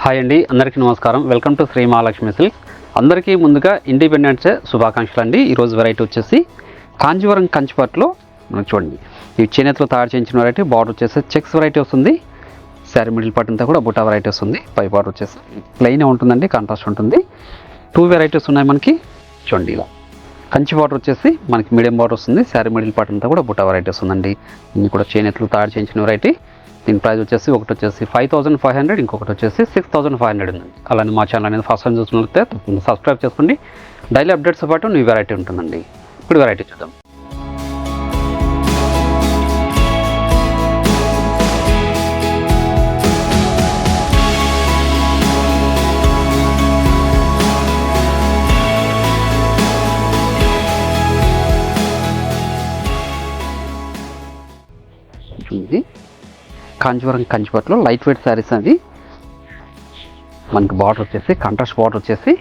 Hi అండి, అందరికీ నమస్కారం. Welcome to Shri Mahalakshmi silks. అందరికీ ముందుగా ఇండిపెండెన్స్ డే శుభాకాంక్షలు అండి. ఈరోజు వెరైటీ వచ్చేసి కాంజీవరం కంచిపట్టులో మనకు చూడండి, ఈ చేనేతలో తయారు చేయించిన వెరైటీ. బార్డర్ వచ్చేసి చెక్స్ వెరైటీ వస్తుంది. శారీ మిడిల్ పార్ట్ అంతా కూడా బుటా వెరైటీ వస్తుంది. పై బార్డర్ వచ్చేసి ప్లెయిన్ ఉంటుందండి, కాంట్రాస్ట్ ఉంటుంది. 2 వెరైటీస్ ఉన్నాయి మనకి. చూడండి, ఇలా కంచి బార్డర్ వచ్చేసి మనకి మీడియం బార్డర్ వస్తుంది. శారీ మిడిల్ పార్ట్ అంతా కూడా బుటా వెరైటీ వస్తుందండి. ఇన్ని కూడా చేనేతలు తయారు చేయించిన వెరైటీ. దీని ప్రైస్ వచ్చేసి ఒకటి వచ్చేసి 5500, ఇంకొకటి వచ్చేసి 6500 ఉందండి. అలానే మా ఛానల్ అనేది ఫస్ట్ టైం చూసినట్లయితే తప్పకుండా సబ్స్క్రైబ్ చేసుకోండి. డైలీ అప్డేట్స్తో పాటు న్యూ వెరైటీ ఉంటుందండి. ఇప్పుడు వెరైటీ చూద్దాం. ఇది కాంజీవరం కంచిపట్టులో లైట్ వెయిట్ శారీస్ అది. మనకి బార్డర్ వచ్చేసి కాంట్రాస్ట్ బార్డర్ వచ్చేసి,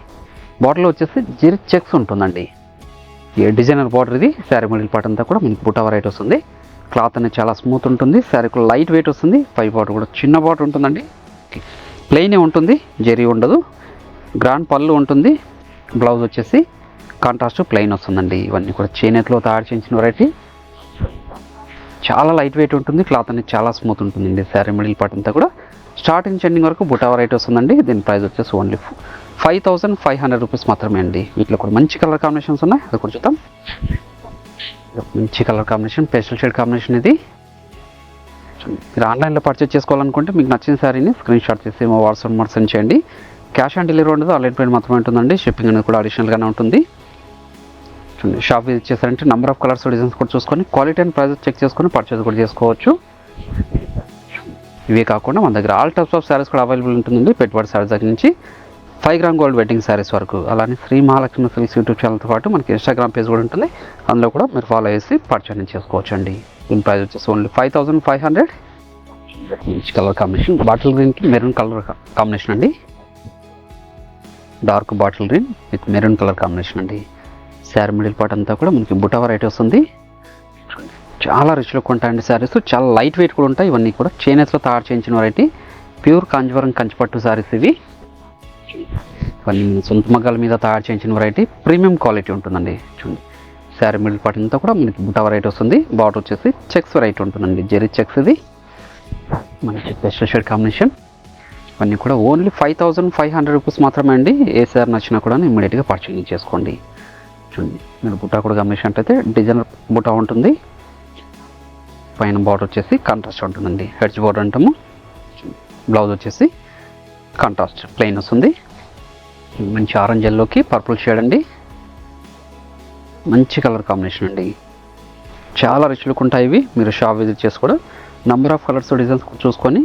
బార్డర్లో వచ్చేసి జెరీ చెక్స్ ఉంటుందండి. ఈ డిజైనర్ బార్డర్ ఇది. శారీ మిడిల్ పార్ట్ అంతా కూడా మనకి బుటా వెరైటీ వస్తుంది. క్లాత్ అనేది చాలా స్మూత్ ఉంటుంది. శారీ కూడా లైట్ వెయిట్ వస్తుంది. పై బార్డర్ కూడా చిన్న బార్డర్ ఉంటుందండి. ప్లెయినే ఉంటుంది, జెరీ ఉండదు. గ్రాండ్ పళ్ళు ఉంటుంది. బ్లౌజ్ వచ్చేసి కాంట్రాస్ట్ ప్లెయిన్ వస్తుందండి. ఇవన్నీ కూడా చేనేతలో తయారు చేయించిన వెరైటీ. చాలా లైట్ వెయిట్ ఉంటుంది. క్లాత్ అనేది చాలా స్మూత్ ఉంటుందండి. శారీ మిడిల్ పార్ట్ అంతా కూడా స్టార్టింగ్ ఎండింగ్ వరకు బుటా వెరైటీ వస్తుందండి. దీని ప్రైస్ వచ్చేసి ఓన్లీ 5500 రూపీస్ మాత్రమే అండి. వీటిలో కూడా మంచి కలర్ కాంబినేషన్స్ ఉన్నాయి, అది కూడా చూద్దాం. మంచి colour combination, pastel shade combination ఇది. మీరు ఆన్లైన్లో పర్చేస్ చేసుకోవాలనుకుంటే మీకు నచ్చిన శారీని స్క్రీన్ షాట్ చేసి మా వాట్సాప్ నెంబర్ సెండ్ చేయండి. క్యాష్ ఆన్ డెలివరీ ఉండదు, ఆన్లైన్ పేమెంట్ మాత్రమే ఉంటుందండి. షిప్పింగ్ అనేది కూడా అడిషనల్గానే ఉంటుంది. షాప్ విజిట్ చేశారంటే నెంబర్ ఆఫ్ కలర్స్ డిజైన్స్ కూడా చూసుకొని క్వాలిటీ అండ్ ప్రైజెస్ చెక్ చేసుకొని పర్చేస్ కూడా చేసుకోవచ్చు. ఇవే కాకుండా మన దగ్గర ఆల్ టైప్స్ ఆఫ్ శారీస్ కూడా అవైలబుల్ ఉంటుందండి. పెట్టుబడి శారీస్ దగ్గర నుంచి 5 గ్రామ్ గోల్డ్ వెడ్డింగ్ శారీస్ వరకు. అలానే శ్రీ మహాలక్ష్మి సిల్క్స్ యూట్యూబ్ ఛానల్తో పాటు మనకి ఇన్స్టాగ్రామ్ పేజ్ కూడా ఉంటుంది. అందులో కూడా మీరు ఫాలో చేసి పర్చేస్ చేసుకోవచ్చు అండి. దీని ప్రైస్ వచ్చేసి ఓన్లీ 5500. మంచి కలర్ కాంబినేషన్, బాటిల్ గ్రీన్కి మెరూన్ కలర్ కాంబినేషన్ అండి. Dark bottle green with maroon colour combination అండి. శారీ మిడిల్ పార్ట్ అంతా కూడా మనకి బుటా వెరైటీ వస్తుంది. చాలా రిచ్ లుక్ ఉంటాయండి శారీస్. చాలా లైట్ వెయిట్ కూడా ఉంటాయి. ఇవన్నీ కూడా చేనేతలో తయారు చేయించిన వెరైటీ. ప్యూర్ కాంజీవరం కంచిపట్టు శారీస్ ఇవి. ఇవన్నీ సొంత మగ్గాల మీద తయారు చేయించిన వెరైటీ. ప్రీమియం క్వాలిటీ ఉంటుందండి. చూడండి, శారీ మిడిల్ పార్ట్ అంతా కూడా మనకి బుటా వెరైటీ వస్తుంది. బార్డర్ వచ్చేసి చెక్స్ వెరైటీ ఉంటుందండి, జెరీ చెక్స్ ఇది. మనకి పేస్టల్ షేడ్ కాంబినేషన్. ఇవన్నీ కూడా ఓన్లీ 5500 రూపీస్ మాత్రమే అండి. ఏ శారీ నచ్చినా కూడా ఇమ్మీడియట్గా పర్చేజ్ చేసుకోండి. చూడండి, మీరు బుటా కూడా గమనించినట్టయితే డిజైనర్ బుటా ఉంటుంది. పైన బార్డర్ వచ్చేసి కాంట్రాస్ట్ ఉంటుందండి, హెడ్జ్ బార్డర్ అంటాము. బ్లౌజ్ వచ్చేసి కాంట్రాస్ట్ ప్లెయిన్ వస్తుంది. మంచి ఆరెంజ్ ఎల్లోకి పర్పుల్ షేడ్ అండి. మంచి కలర్ కాంబినేషన్ అండి. చాలా రిచ్ లుక్ ఉంటాయి ఇవి. మీరు షాప్ విజిట్ చేసి కూడా నెంబర్ ఆఫ్ కలర్స్ డిజైన్స్ చూసుకొని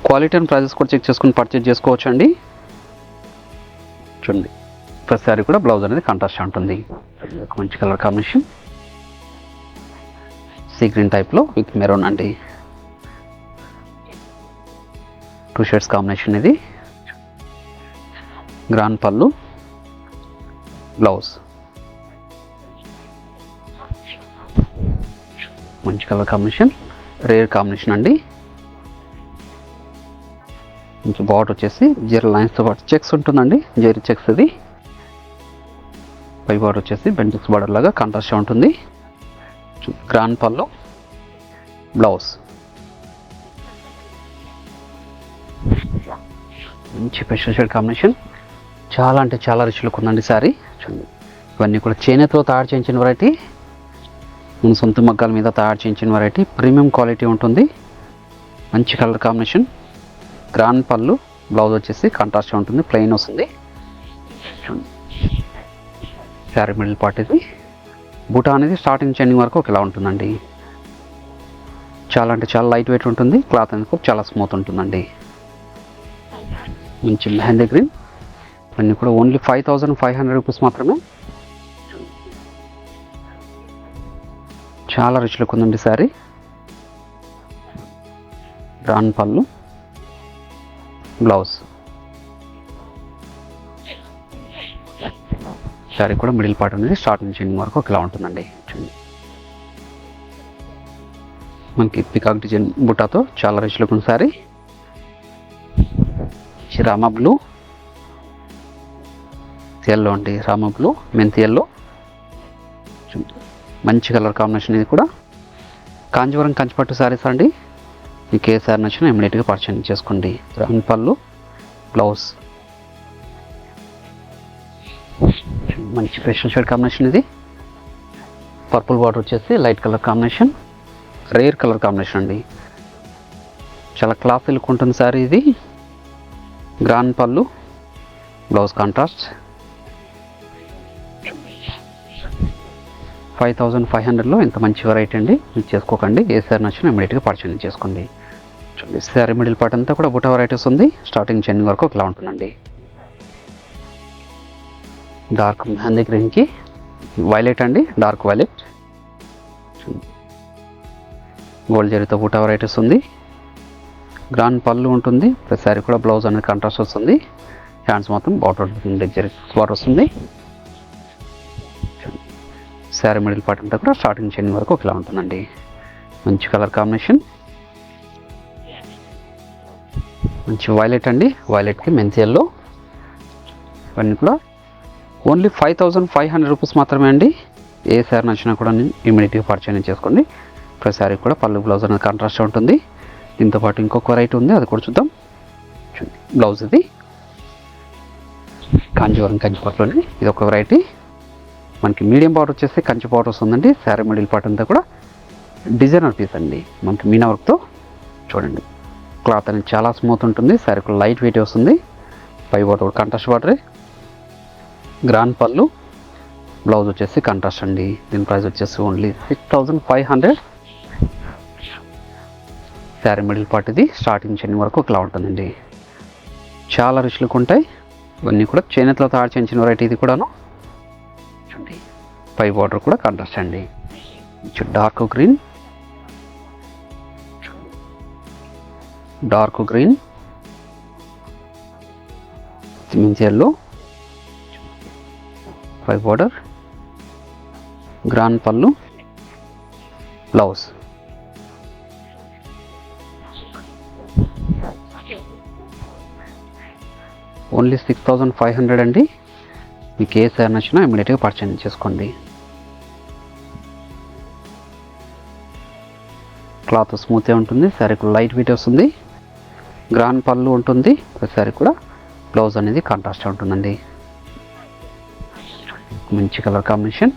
క్వాలిటీ అండ్ ప్రైజెస్ కూడా చెక్ చేసుకొని పర్చేజ్ చేసుకోవచ్చు అండి. చూడండి, ప్రతి శారీ కూడా బ్లౌజ్ అనేది కాంట్రాస్ట్ ఉంటుంది. మంచి కలర్ కాంబినేషన్, సీ గ్రీన్ టైప్లో విత్ మెరూన్ అండి. 2 షేడ్స్ కాంబినేషన్ ఇది. గ్రాండ్ పళ్ళు, బ్లౌజ్. మంచి కలర్ కాంబినేషన్, రేర్ కాంబినేషన్ అండి. మంచి బార్డర్ వచ్చేసి జెరీ లైన్స్తో పాటు చెక్స్ ఉంటుందండి, జెరీ చెక్స్ ఇది. పై బార్డర్ వచ్చేసి బెంటిక్స్ బార్డర్ లాగా కాంట్రాస్ట్ ఉంటుంది. గ్రాండ్ పళ్ళు, బ్లౌజ్. మంచి పేస్టల్ షేడ్ కాంబినేషన్. చాలా అంటే చాలా రిచ్ లుక్ ఉందండి శారీ. చూడండి, ఇవన్నీ కూడా చేనేతలో తయారు చేయించిన వెరైటీ. మన సొంత మగ్గాల మీద తయారు చేయించిన వెరైటీ. ప్రీమియం క్వాలిటీ ఉంటుంది. మంచి కలర్ కాంబినేషన్. గ్రాండ్ పళ్ళు, బ్లౌజ్ వచ్చేసి కాంట్రాస్ట్ ఉంటుంది, ప్లెయిన్ వస్తుంది. చూడండి, శారీ మిడిల్ పార్ట్ ఇది. బుటా అనేది స్టార్టింగ్ ఎండింగ్ వరకు ఒకలా ఉంటుందండి. చాలా అంటే చాలా లైట్ వెయిట్ ఉంటుంది. క్లాత్ అనేది కూడా చాలా స్మూత్ ఉంటుందండి. మంచి మెహందీ గ్రీన్. అన్నీ కూడా ఓన్లీ 5500 రూపీస్ మాత్రమే. చాలా రిచ్ లుక్ ఉందండి శారీ. గ్రాండ్ పళ్ళు, బ్లౌజ్. శారీ కూడా మిడిల్ పార్ట్ అనేది స్టార్ట్ నుంచి ఎండింగ్ వరకు ఒకలా ఉంటుందండి. మనకి పికాక్ డిజైన్ బుటాతో చాలా రిచ్ లుక్ ఉంది సారీ. మంచి రామా బ్లూ, ఎల్లో అండి, రామా బ్లూ మెంతి ఎల్లో, మంచి కలర్ కాంబినేషన్. ఇది కూడా కాంజీవరం కంచిపట్టు శారీస్ అండి. మీకు ఏ శారీ నచ్చినా ఇమీడియట్గా పర్చేజ్ చేసుకోండి. గ్రాండ్ పళ్ళు, బ్లౌజ్, మంచి పేస్టల్ షేడ్ కాంబినేషన్. ఇది పర్పుల్ బార్డర్ వచ్చేసి light colour combination, rare colour combination అండి. చాలా క్లాస్ లుక్ ఉంటుంది శారీ. ఇది గ్రాండ్ పళ్ళు, బ్లౌజ్ కాంట్రాస్ట్. 5500లో ఇంత మంచి వెరైటీ అండి. మీరు చేసుకోకండి. ఏ శారీ నచ్చినా ఇమీడియట్గా పర్చేజ్ చేసుకోండి. చూడండి, శారీ మిడిల్ పార్ట్ అంతా కూడా బుటా వెరైటీస్ ఉంది. స్టార్టింగ్ చెండింగ్ వరకు ఒకలా ఉంటుందండి. డార్క్ మెహందీ గ్రీన్కి వైలెట్ అండి, డార్క్ వైలెట్, గోల్డ్ జరీతో బుటా వెరైటీస్ ఉంది. గ్రాండ్ పళ్ళు ఉంటుంది. ప్రతి శారీ కూడా బ్లౌజ్ అనేది కాంట్రాస్ట్ వస్తుంది. హ్యాండ్స్ మొత్తం బార్డర్ జరీ బార్డర్ వస్తుంది. శారీ మిడిల్ పార్ట్ అంతా కూడా స్టార్టింగ్ చెండింగ్ వరకు ఒకలా ఉంటుందండి. మంచి కలర్ కాంబినేషన్, మంచి వైలెట్ అండి, వైలెట్కి మెంతి ఎల్లో. ఇవన్నీ కూడా ఓన్లీ 5500 రూపీస్ మాత్రమే అండి. ఏ శారీ నచ్చినా కూడా ఇమీడియట్గా పర్చేజ్ చేసుకోండి. ప్రతి శారీ కూడా పళ్ళు బ్లౌజ్ అనేది కాంట్రాస్ట్ ఉంటుంది. దీంతో పాటు ఇంకొక వెరైటీ ఉంది, అది కూడా చూద్దాం. బ్లౌజ్ ఇది కాంజీవరం కంచిపట్టులోని ఇది ఒక వెరైటీ. మనకి మీడియం బార్డర్ వచ్చేసి కంచి బార్డర్ వస్తుందండి. శారీ మిడిల్ పార్ట్ అంతా కూడా డిజైనర్ పీస్ అండి. మనకి మీనా వర్క్తో చూడండి. క్లాత్ అనేది చాలా స్మూత్ ఉంటుంది. శారీ కూడా లైట్ వెయిట్ వస్తుంది. పై బార్డర్ కూడా కాంట్రాస్ట్ బార్డరే. గ్రాండ్ పళ్ళు, బ్లౌజ్ వచ్చేసి కాంట్రాస్ట్ అండి. దీని ప్రైస్ వచ్చేసి ఓన్లీ 6500. శారీ మిడిల్ పార్ట్ ఇది స్టార్టింగ్ చెండింగ్ వరకు ఒకలా ఉంటుందండి. చాలా రిచ్ లుక్ ఉంటాయి. ఇవన్నీ కూడా చేనేతలో తయారు చేయించిన వెరైటీ. ఇది కూడాను చూడండి, పై బార్డర్ కూడా కాంట్రాస్ట్ అండి. డార్క్ గ్రీన్, డార్క్ గ్రీన్, మెంతి ఎల్లో, పై బార్డర్, గ్రాండ్ పళ్ళు, బ్లౌజ్. ఓన్లీ 6500 అండి. మీకు ఏ శారీ నచ్చినా ఇమీడియట్గా పర్చేజ్ చేసుకోండి. క్లాత్ స్మూత్గా ఉంటుంది. శారీకి లైట్ వెయిట్ వస్తుంది. గ్రాండ్ పళ్ళు ఉంటుంది. ప్రతి శారీ కూడా బ్లౌజ్ అనేది కాంట్రాస్ట్ ఉంటుందండి. మంచి కలర్ కాంబినేషన్.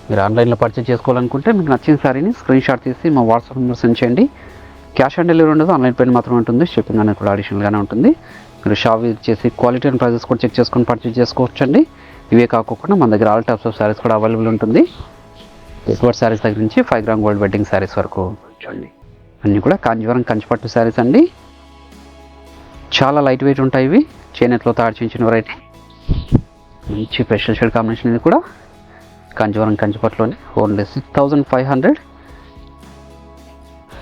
మీరు ఆన్లైన్లో పర్చేజ్ చేసుకోవాలనుకుంటే మీకు నచ్చిన శారీని స్క్రీన్ షాట్ తీసి మా వాట్సాప్ నెంబర్ సెండ్ చేయండి. క్యాష్ ఆన్ డెలివరీ ఉండదు, ఆన్లైన్ పేమెంట్ మాత్రమే ఉంటుంది. షిప్పింగ్ అనేది కూడా అడిషనల్గానే ఉంటుంది. మీరు షాప్ విజిట్ చేసి క్వాలిటీ అండ్ ప్రైజెస్ కూడా చెక్ చేసుకొని పర్చేజ్ చేసుకోవచ్చండి. ఇవే కాకుండా మన దగ్గర ఆల్ టైప్స్ ఆఫ్ శారీస్ కూడా అవైలబుల్ ఉంటుంది. ఎటువంటి శారీస్ దగ్గర నుంచి 5 గ్రామ్ గోల్డ్ వెడ్డింగ్ శారీస్ వరకు చూడండి. అన్నీ కూడా కాంజీవరం కంచిపట్టు శారీస్ అండి. చాలా లైట్ వెయిట్ ఉంటాయి. ఇవి చేనేతలో తయారు చేయించిన వెరైటీ. మంచి స్పెషల్ షేడ్ కాంబినేషన్. ఇది కూడా కాంజీవరం కంచిపట్టులోని ఓన్లీ 6500.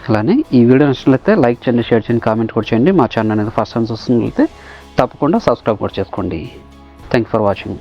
అలానే ఈ వీడియో నచ్చినట్లయితే లైక్ చేయండి, షేర్ చేయండి, కామెంట్ కూడా చేయండి. మా ఛానల్ అనేది ఫస్ట్ టైం చూస్తున్నట్లయితే తప్పకుండా సబ్స్క్రైబ్ కూడా చేసుకోండి. Thank for watching.